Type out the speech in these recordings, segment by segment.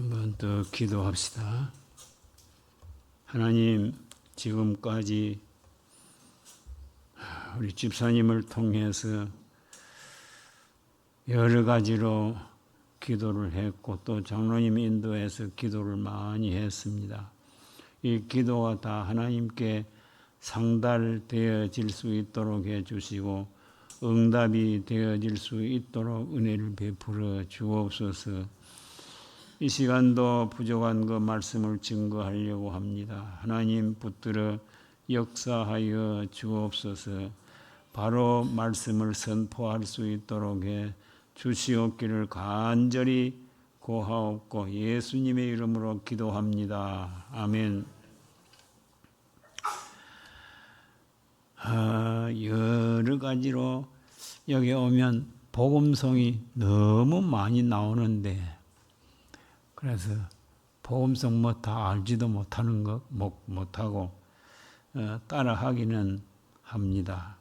한번 더 기도합시다. 하나님, 지금까지 우리 집사님을 통해서 여러 가지로 기도를 했고 또 장로님 인도해서 기도를 많이 했습니다. 이 기도가 다 하나님께 상달되어질 수 있도록 해주시고 응답이 되어질 수 있도록 은혜를 베풀어 주옵소서. 이 시간도 부족한 그 말씀을 증거하려고 합니다. 하나님 붙들어 역사하여 주옵소서. 바로 말씀을 선포할 수 있도록 해 주시옵기를 간절히 고하옵고 예수님의 이름으로 기도합니다. 아멘. 여러 가지로 여기 오면 복음성이 너무 많이 나오는데 그래서 복음성 뭐 다 알지도 못하는 거 못하고 따라하기는 합니다.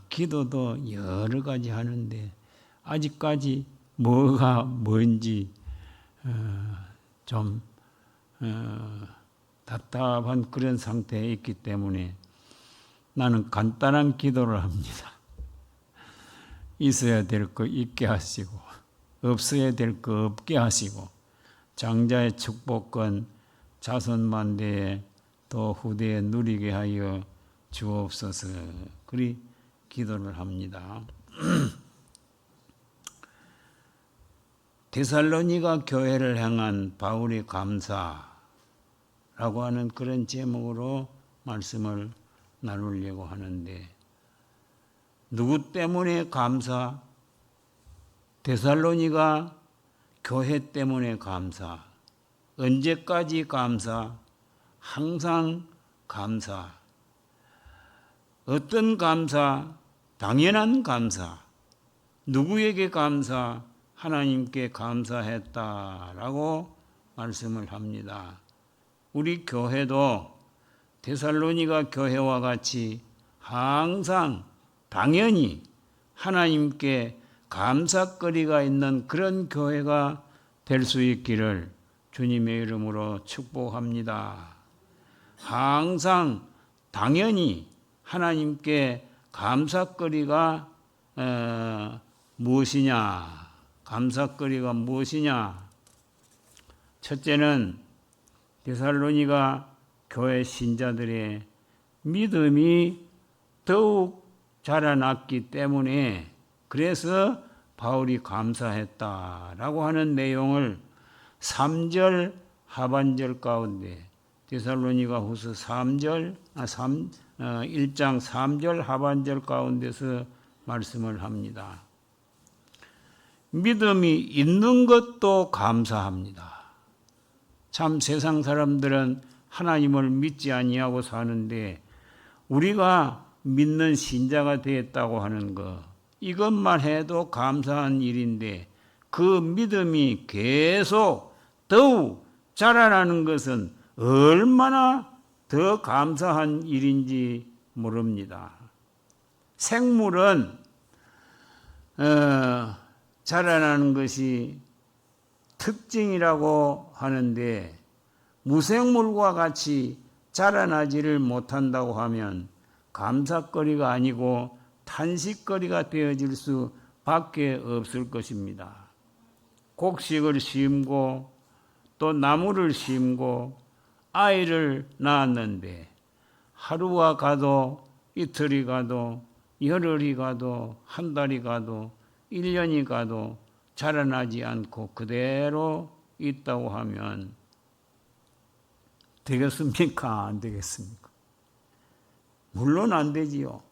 기도도 여러 가지 하는데 아직까지 뭐가 뭔지 좀 답답한 그런 상태에 있기 때문에 나는 간단한 기도를 합니다. 있어야 될 거 있게 하시고 없어야 될 거 없게 하시고 장자의 축복권 자손만대에 또 후대에 누리게 하여 주옵소서. 그리 기도를 합니다. 데살로니가 교회를 향한 바울의 감사라고 하는 그런 제목으로 말씀을 나누려고 하는데 누구 때문에 감사? 데살로니가 교회 때문에 감사. 언제까지 감사? 항상 감사. 어떤 감사? 당연한 감사. 누구에게 감사? 하나님께 감사했다라고 말씀을 합니다. 우리 교회도 데살로니가 교회와 같이 항상 당연히 하나님께 감사거리가 있는 그런 교회가 될 수 있기를 주님의 이름으로 축복합니다. 항상 당연히 하나님께 감사거리가 무엇이냐? 감사거리가 무엇이냐? 첫째는 데살로니가 교회 신자들의 믿음이 더욱 자라났기 때문에 그래서 바울이 감사했다라고 하는 내용을 3절 하반절 가운데 데살로니가 후서 1장 3절 하반절 가운데서 말씀을 합니다. 믿음이 있는 것도 감사합니다. 참 세상 사람들은 하나님을 믿지 아니하고 사는데 우리가 믿는 신자가 되었다고 하는 것 이것만 해도 감사한 일인데 그 믿음이 계속 더욱 자라나는 것은 얼마나 더 감사한 일인지 모릅니다. 생물은 자라나는 것이 특징이라고 하는데 무생물과 같이 자라나지를 못한다고 하면 감사거리가 아니고 탄식거리가 되어질 수밖에 없을 것입니다. 곡식을 심고 또 나무를 심고 아이를 낳았는데 하루가 가도 이틀이 가도 열흘이 가도 한 달이 가도 1년이 가도 자라나지 않고 그대로 있다고 하면 되겠습니까? 안 되겠습니까? 물론 안 되지요.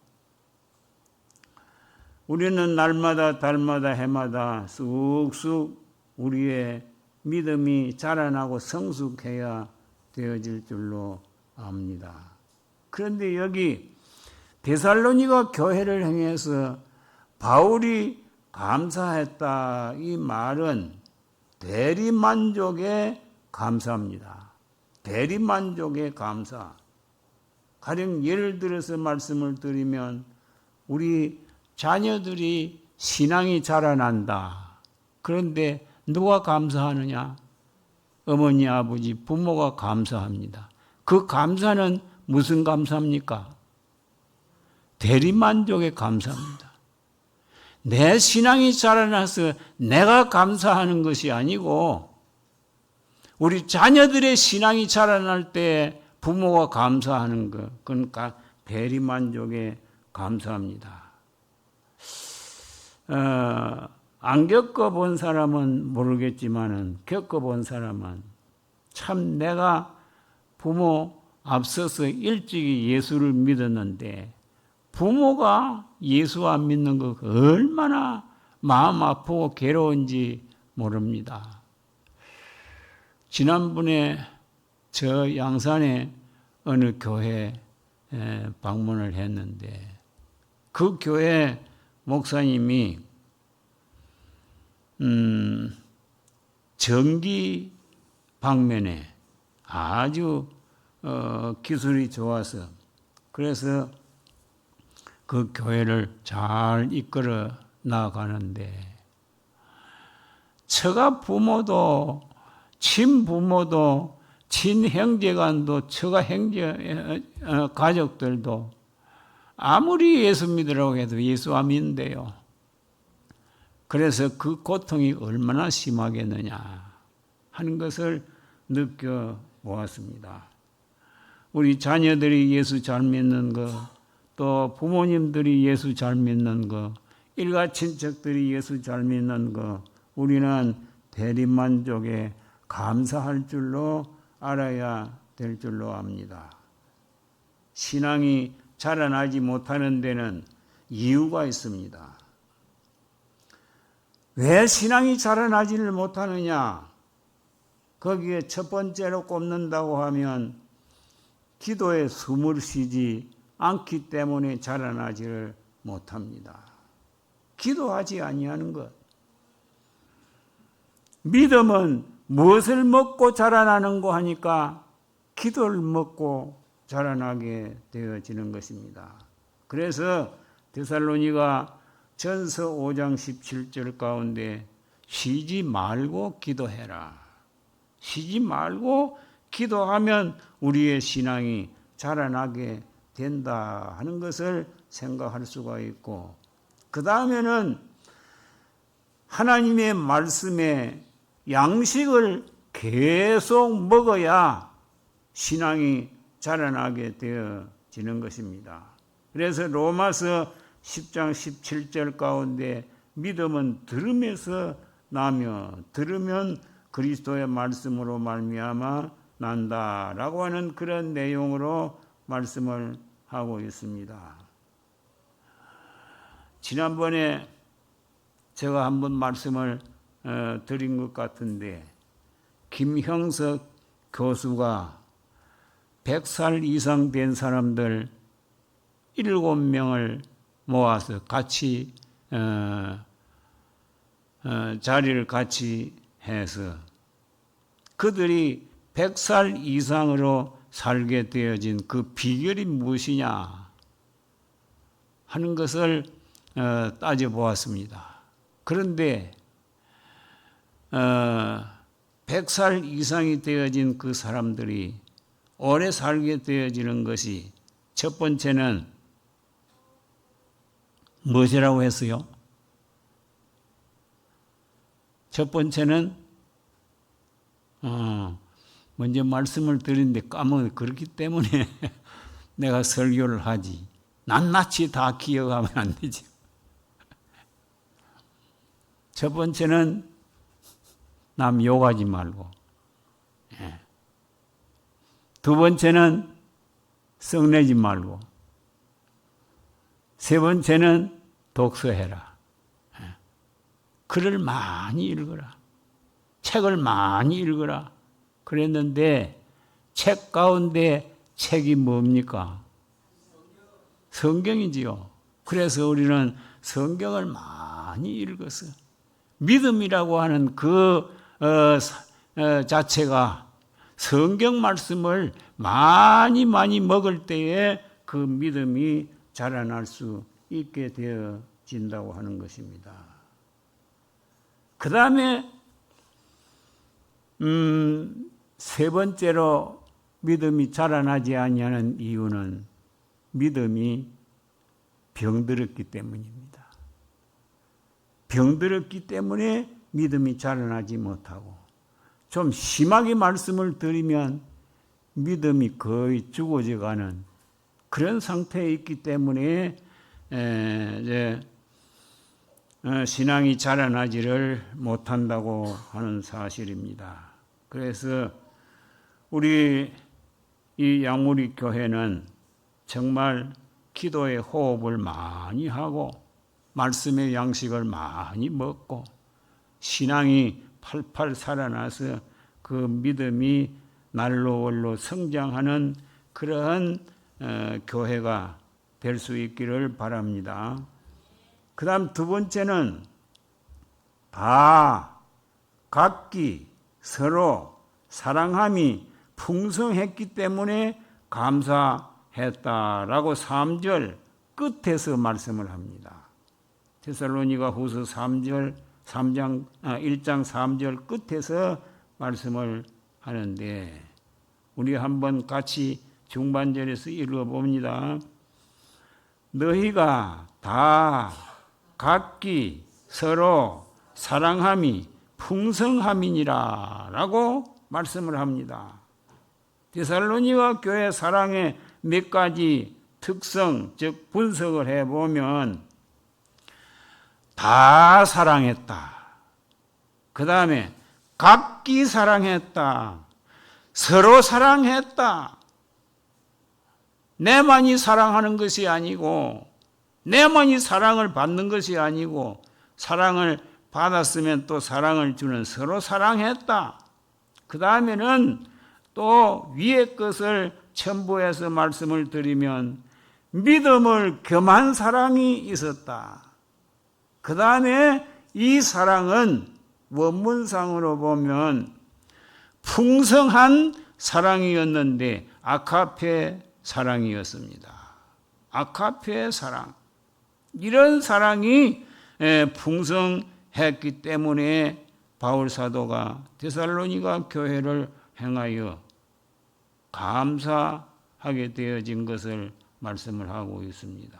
우리는 날마다 달마다 해마다 쑥쑥 우리의 믿음이 자라나고 성숙해야 되어질 줄로 압니다. 그런데 여기 데살로니가 교회를 향해서 바울이 감사했다 이 말은 대리만족의 감사입니다. 대리만족의 감사. 가령 예를 들어서 말씀을 드리면 우리 자녀들이 신앙이 자라난다. 그런데 누가 감사하느냐? 어머니, 아버지, 부모가 감사합니다. 그 감사는 무슨 감사입니까? 대리만족의 감사입니다. 내 신앙이 자라나서 내가 감사하는 것이 아니고 우리 자녀들의 신앙이 자라날 때 부모가 감사하는 것, 그러니까 대리만족에 감사합니다. 안 겪어본 사람은 모르겠지만은 겪어본 사람은 참 내가 부모 앞서서 일찍이 예수를 믿었는데 부모가 예수 안 믿는 거 얼마나 마음 아프고 괴로운지 모릅니다. 지난번에 저 양산에 어느 교회 방문을 했는데 그 교회 목사님이 전기 방면에 아주 기술이 좋아서 그래서 그 교회를 잘 이끌어 나가는데 처가 부모도 친부모도 친형제간도 처가 형제 가족들도 아무리 예수 믿으라고 해도 예수 안 믿는데요. 그래서 그 고통이 얼마나 심하겠느냐 하는 것을 느껴보았습니다. 우리 자녀들이 예수 잘 믿는 것, 또 부모님들이 예수 잘 믿는 것, 일가 친척들이 예수 잘 믿는 것, 우리는 대리만족에 감사할 줄로 알아야 될 줄로 압니다. 신앙이 자라나지 못하는 데는 이유가 있습니다. 왜 신앙이 자라나지를 못하느냐? 거기에 첫 번째로 꼽는다고 하면 기도에 숨을 쉬지 않기 때문에 자라나지를 못합니다. 기도하지 아니하는 것. 믿음은 무엇을 먹고 자라나는고 하니까 기도를 먹고 자라나게 되어지는 것입니다. 그래서 데살로니가 전서 5장 17절 가운데 쉬지 말고 기도해라. 쉬지 말고 기도하면 우리의 신앙이 자라나게 된다 하는 것을 생각할 수가 있고 그 다음에는 하나님의 말씀에 양식을 계속 먹어야 신앙이 자라나게 되어지는 것입니다. 그래서 로마서 10장 17절 가운데 믿음은 들음에서 나며 들으면 그리스도의 말씀으로 말미암아 난다라고 하는 그런 내용으로 말씀을 하고 있습니다. 지난번에 제가 한번 말씀을 드린 것 같은데 김형석 교수가 100살 이상 된 사람들 7명을 모아서 같이 자리를 같이 해서 그들이 100살 이상으로 살게 되어진 그 비결이 무엇이냐 하는 것을 따져보았습니다. 그런데 100살 이상이 되어진 그 사람들이 오래 살게 되어지는 것이 첫 번째는 무엇이라고 했어요? 첫 번째는 먼저 말씀을 드리는데 까먹어 그렇기 때문에 내가 설교를 하지. 낱낱이 다 기억하면 안 되지. 첫 번째는 남 욕하지 말고. 두 번째는 썩내지 말고. 세 번째는 독서해라. 글을 많이 읽어라. 책을 많이 읽어라. 그랬는데 책 가운데 책이 뭡니까? 성경이지요. 그래서 우리는 성경을 많이 읽어서 믿음이라고 하는 그 자체가 성경 말씀을 많이 먹을 때에 그 믿음이 자라날 수 있게 되어진다고 하는 것입니다. 그 다음에 세 번째로 믿음이 자라나지 아니하는 이유는 믿음이 병들었기 때문입니다. 병들었기 때문에 믿음이 자라나지 못하고, 좀 심하게 말씀을 드리면 믿음이 거의 죽어져가는 그런 상태에 있기 때문에 신앙이 자라나지를 못한다고 하는 사실입니다. 그래서 우리 이 양무리 교회는 정말 기도의 호흡을 많이 하고 말씀의 양식을 많이 먹고 신앙이 팔팔 살아나서 그 믿음이 날로 월로 성장하는 그러한 교회가 될 수 있기를 바랍니다. 그 다음 두 번째는 다 각기 서로 사랑함이 풍성했기 때문에 감사했다라고 3절 끝에서 말씀을 합니다. 데살로니가 후서 1장 3절 끝에서 말씀을 하는데, 우리 한번 같이 중반절에서 읽어봅니다. 너희가 다 각기 서로 사랑함이 풍성함이니라 라고 말씀을 합니다. 데살로니가 교회 사랑의 몇 가지 특성, 즉 분석을 해보면 다 사랑했다. 그 다음에 각기 사랑했다. 서로 사랑했다. 내만이 사랑하는 것이 아니고, 내만이 사랑을 받는 것이 아니고, 사랑을 받았으면 또 사랑을 주는 서로 사랑했다. 그 다음에는 또 위의 것을 첨부해서 말씀을 드리면 믿음을 겸한 사랑이 있었다. 그 다음에 이 사랑은 원문상으로 보면 풍성한 사랑이었는데 아카페 사랑이었습니다. 아카페 사랑. 이런 사랑이 풍성했기 때문에 바울 사도가 데살로니가 교회를 행하여 감사하게 되어진 것을 말씀을 하고 있습니다.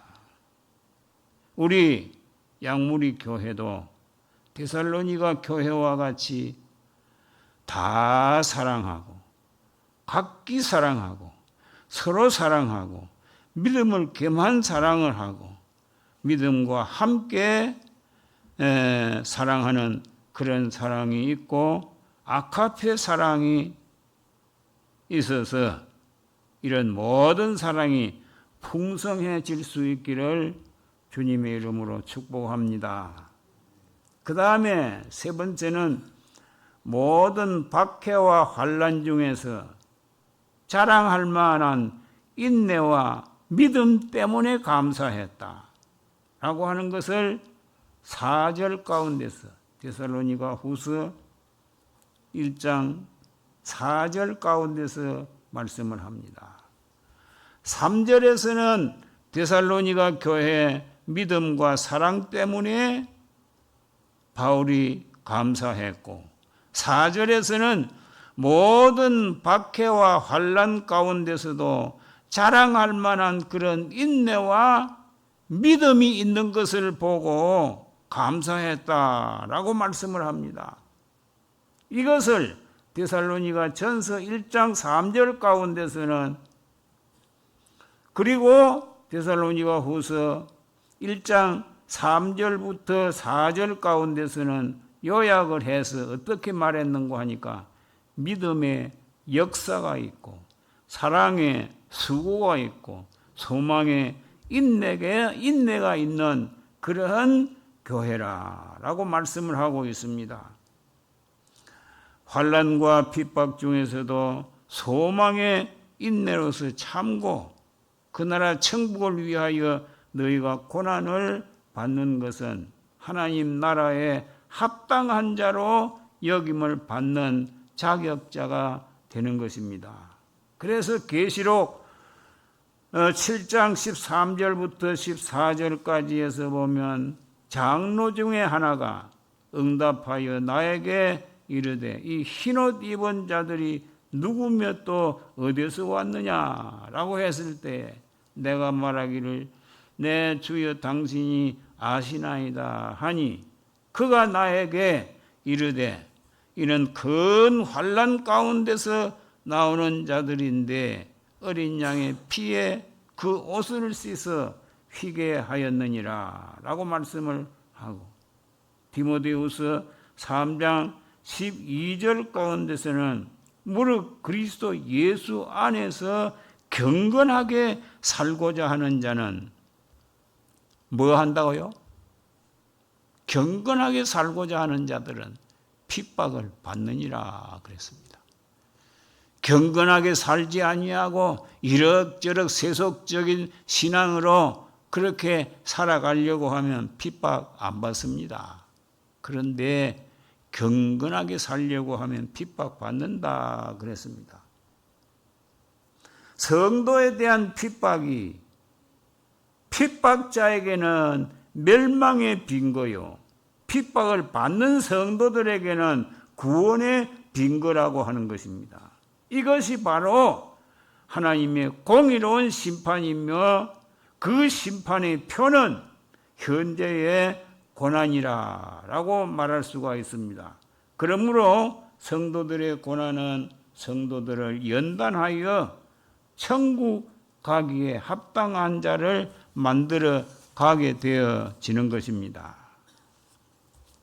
우리 양무리 교회도 데살로니가 교회와 같이 다 사랑하고 각기 사랑하고 서로 사랑하고 믿음을 겸한 사랑을 하고 믿음과 함께 사랑하는 그런 사랑이 있고 아카페 사랑이 있어서 이런 모든 사랑이 풍성해질 수 있기를 주님의 이름으로 축복합니다. 그 다음에 세 번째는 모든 박해와 환난 중에서 자랑할 만한 인내와 믿음 때문에 감사했다 라고 하는 것을 4절 가운데서 데살로니가 후서 1장 4절 가운데서 말씀을 합니다. 3절에서는 데살로니가 교회의 믿음과 사랑 때문에 바울이 감사했고 4절에서는 모든 박해와 환난 가운데서도 자랑할 만한 그런 인내와 믿음이 있는 것을 보고 감사했다라고 말씀을 합니다. 이것을 데살로니가 전서 1장 3절 가운데서는 그리고 데살로니가 후서 1장 3절부터 4절 가운데서는 요약을 해서 어떻게 말했는가 하니까 믿음의 역사가 있고 사랑의 수고가 있고 소망의 인내가 있는 그러한 교회라라고 말씀을 하고 있습니다. 환난과 핍박 중에서도 소망의 인내로서 참고 그 나라 천국을 위하여 너희가 고난을 받는 것은 하나님 나라에 합당한 자로 여김을 받는 자격자가 되는 것입니다. 그래서 계시록 7장 13절부터 14절까지 해서 보면 장로 중에 하나가 응답하여 나에게 이르되 이 흰옷 입은 자들이 누구며 또 어디서 왔느냐라고 했을 때 내가 말하기를 내 주여 당신이 아시나이다 하니 그가 나에게 이르되 이는 큰 환난 가운데서 나오는 자들인데 어린 양의 피에 그 옷을 씻어 휘게 하였느니라 라고 말씀을 하고 디모데후서 3장 12절 가운데서는 무릇 그리스도 예수 안에서 경건하게 살고자 하는 자는 뭐 한다고요? 경건하게 살고자 하는 자들은 핍박을 받느니라 그랬습니다. 경건하게 살지 아니하고 이럭저럭 세속적인 신앙으로 그렇게 살아가려고 하면 핍박 안 받습니다. 그런데 경건하게 살려고 하면 핍박 받는다 그랬습니다. 성도에 대한 핍박이 핍박자에게는 멸망의 빈거요 핍박을 받는 성도들에게는 구원의 빈거라고 하는 것입니다. 이것이 바로 하나님의 공의로운 심판이며 그 심판의 표는 현재의 고난이라고 말할 수가 있습니다. 그러므로 성도들의 고난은 성도들을 연단하여 천국 가기에 합당한 자를 만들어 가게 되어지는 것입니다.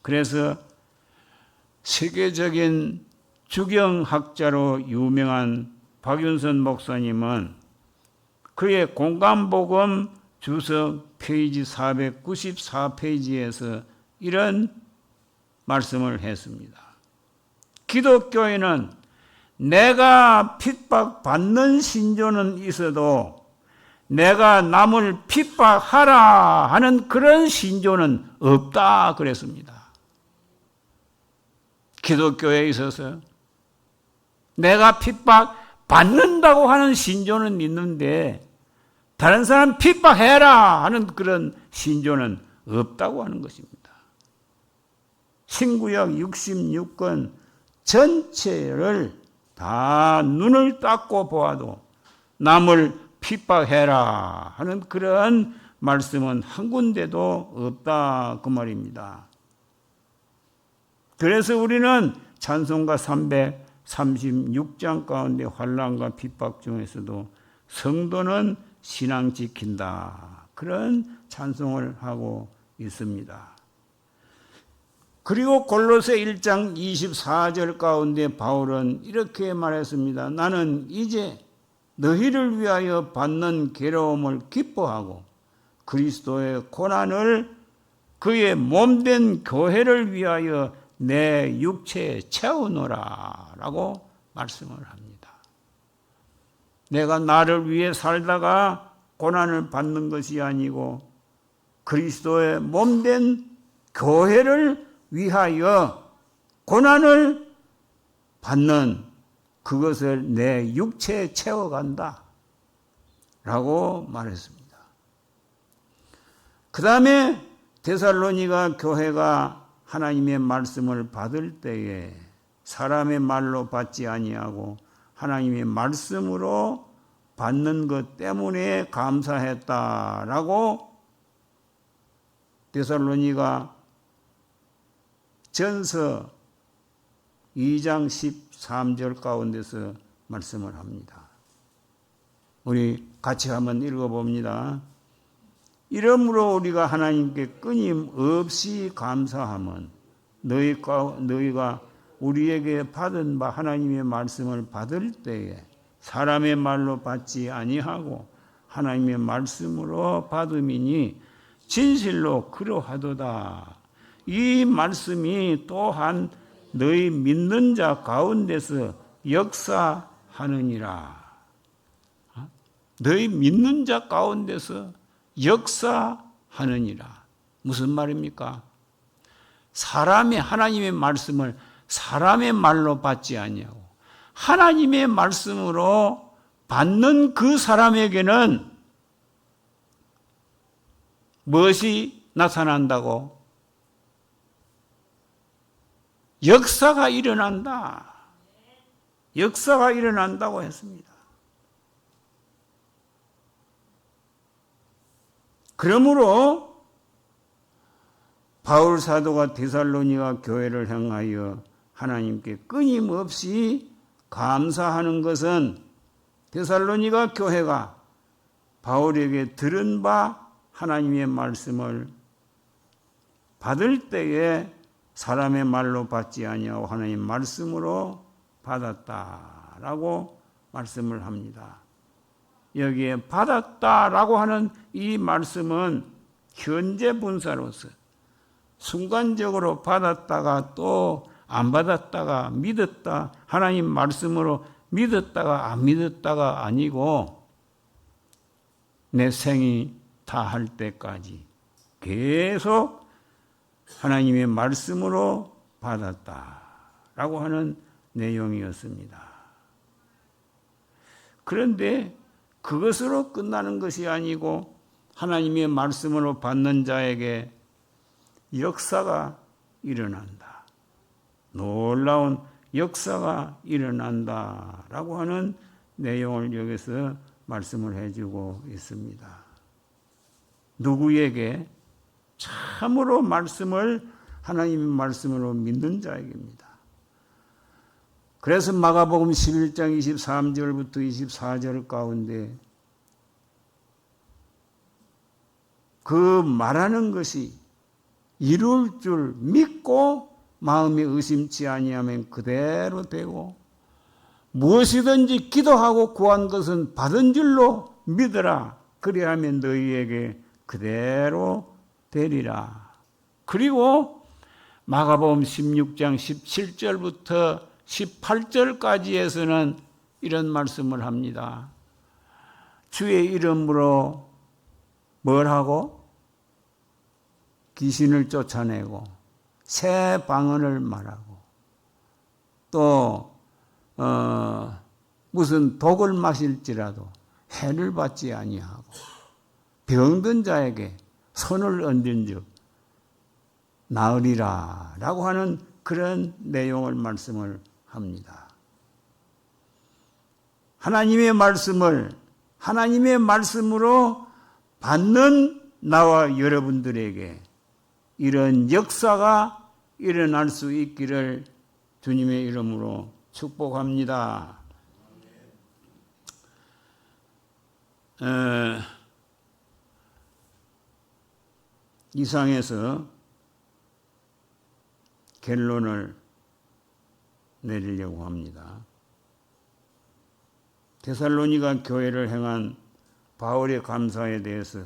그래서 세계적인 주경학자로 유명한 박윤선 목사님은 그의 공감복음 주석 페이지 494페이지에서 이런 말씀을 했습니다. 기독교에는 내가 핍박받는 신조는 있어도 내가 남을 핍박하라 하는 그런 신조는 없다 그랬습니다. 기독교에 있어서 내가 핍박받는다고 하는 신조는 있는데 다른 사람 핍박해라 하는 그런 신조는 없다고 하는 것입니다. 신구약 66권 전체를 다 눈을 닦고 보아도 남을 핍박해라 하는 그런 말씀은 한 군데도 없다 그 말입니다. 그래서 우리는 찬송가 336장 가운데 환난과 핍박 중에서도 성도는 신앙 지킨다 그런 찬송을 하고 있습니다. 그리고 골로새 1장 24절 가운데 바울은 이렇게 말했습니다. 나는 이제 너희를 위하여 받는 괴로움을 기뻐하고 그리스도의 고난을 그의 몸된 교회를 위하여 내 육체에 채우노라 라고 말씀을 합니다. 내가 나를 위해 살다가 고난을 받는 것이 아니고 그리스도의 몸된 교회를 위하여 고난을 받는 그것을 내 육체에 채워간다 라고 말했습니다. 그 다음에 데살로니가 교회가 하나님의 말씀을 받을 때에 사람의 말로 받지 아니하고 하나님의 말씀으로 받는 것 때문에 감사했다라고 데살로니가 전서 2장 13절 가운데서 말씀을 합니다. 우리 같이 한번 읽어봅니다. 이러므로 우리가 하나님께 끊임없이 감사함은 너희가 우리에게 받은 바 하나님의 말씀을 받을 때에 사람의 말로 받지 아니하고 하나님의 말씀으로 받음이니 진실로 그러하도다. 이 말씀이 또한 너희 믿는 자 가운데서 역사하느니라. 너희 믿는 자 가운데서 역사하느니라. 무슨 말입니까? 사람의 하나님의 말씀을 사람의 말로 받지 아니하고 하나님의 말씀으로 받는 그 사람에게는 무엇이 나타난다고? 역사가 일어난다. 역사가 일어난다고 했습니다. 그러므로 바울 사도가 데살로니가 교회를 향하여 하나님께 끊임없이 감사하는 것은 데살로니가 교회가 바울에게 들은 바 하나님의 말씀을 받을 때에 사람의 말로 받지 아니하고 하나님 말씀으로 받았다라고 말씀을 합니다. 여기에 받았다라고 하는 이 말씀은 현재 분사로서 순간적으로 받았다가 또 안 받았다가 믿었다, 하나님 말씀으로 믿었다가 안 믿었다가 아니고 내 생이 다할 때까지 계속 하나님의 말씀으로 받았다라고 하는 내용이었습니다. 그런데 그것으로 끝나는 것이 아니고 하나님의 말씀으로 받는 자에게 역사가 일어난다. 놀라운 역사가 일어난다라고 하는 내용을 여기서 말씀을 해주고 있습니다. 누구에게? 참으로 말씀을 하나님의 말씀으로 믿는 자에게입니다. 그래서 마가복음 11장 23절부터 24절 가운데 그 말하는 것이 이룰 줄 믿고 마음이 의심치 아니하면 그대로 되고 무엇이든지 기도하고 구한 것은 받은 줄로 믿으라. 그리하면 너희에게 그대로 되리라. 그리고 마가복음 16장 17절부터 18절까지에서는 이런 말씀을 합니다. 주의 이름으로 뭘 하고? 귀신을 쫓아내고 새 방언을 말하고 또 무슨 독을 마실지라도 해를 받지 아니하고 병든 자에게 손을 얹은 즉 나으리라 라고 하는 그런 내용을 말씀을 합니다. 하나님의 말씀을 하나님의 말씀으로 받는 나와 여러분들에게 이런 역사가 일어날 수 있기를 주님의 이름으로 축복합니다. 이상에서 결론을 내리려고 합니다. 데살로니가 교회를 행한 바울의 감사에 대해서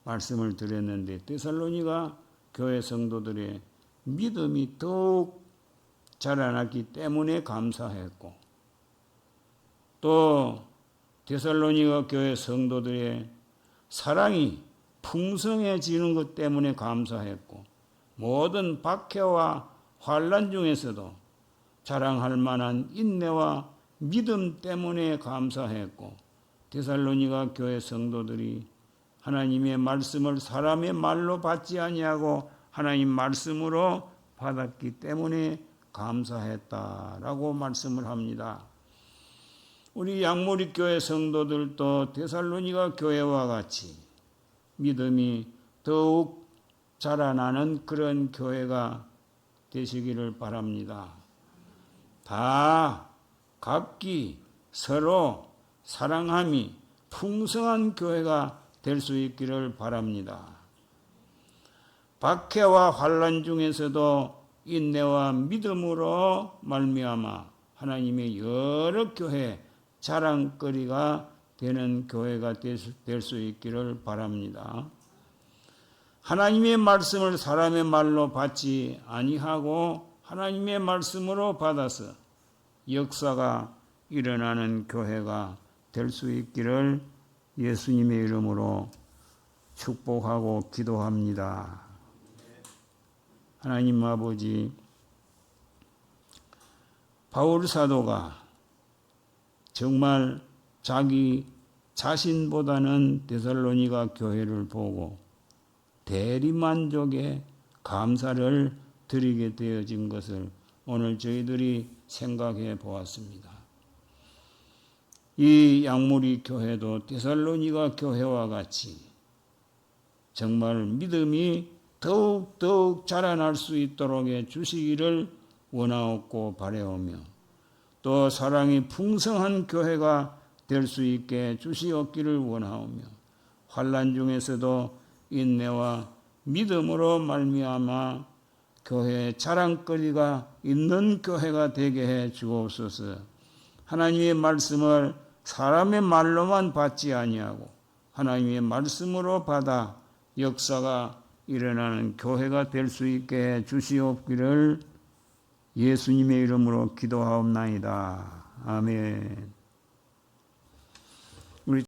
말씀을 드렸는데 데살로니가 교회 성도들의 믿음이 더욱 자라났기 때문에 감사했고 또 데살로니가 교회 성도들의 사랑이 풍성해지는 것 때문에 감사했고 모든 박해와 환난 중에서도 자랑할 만한 인내와 믿음 때문에 감사했고 데살로니가 교회 성도들이 하나님의 말씀을 사람의 말로 받지 아니하고 하나님 말씀으로 받았기 때문에 감사했다라고 말씀을 합니다. 우리 양모리 교회 성도들도 데살로니가 교회와 같이 믿음이 더욱 자라나는 그런 교회가 되시기를 바랍니다. 다 각기 서로 사랑함이 풍성한 교회가 될 수 있기를 바랍니다. 박해와 환난 중에서도 인내와 믿음으로 말미암아 하나님의 여러 교회 자랑거리가 되는 교회가 될 수 있기를 바랍니다. 하나님의 말씀을 사람의 말로 받지 아니하고 하나님의 말씀으로 받아서 역사가 일어나는 교회가 될 수 있기를 예수님의 이름으로 축복하고 기도합니다. 하나님 아버지, 바울 사도가 정말 자기 자신보다는 데살로니가 교회를 보고 대리만족의 감사를 드리게 되어진 것을 오늘 저희들이 생각해 보았습니다. 이 양무리 교회도 데살로니가 교회와 같이 정말 믿음이 더욱 자라날 수 있도록 해 주시기를 원하옵고 바라오며 또 사랑이 풍성한 교회가 될 수 있게 주시옵기를 원하오며 환난 중에서도 인내와 믿음으로 말미암아 교회의 자랑거리가 있는 교회가 되게 해 주옵소서. 하나님의 말씀을 사람의 말로만 받지 아니하고 하나님의 말씀으로 받아 역사가 일어나는 교회가 될 수 있게 해 주시옵기를 예수님의 이름으로 기도하옵나이다. 아멘.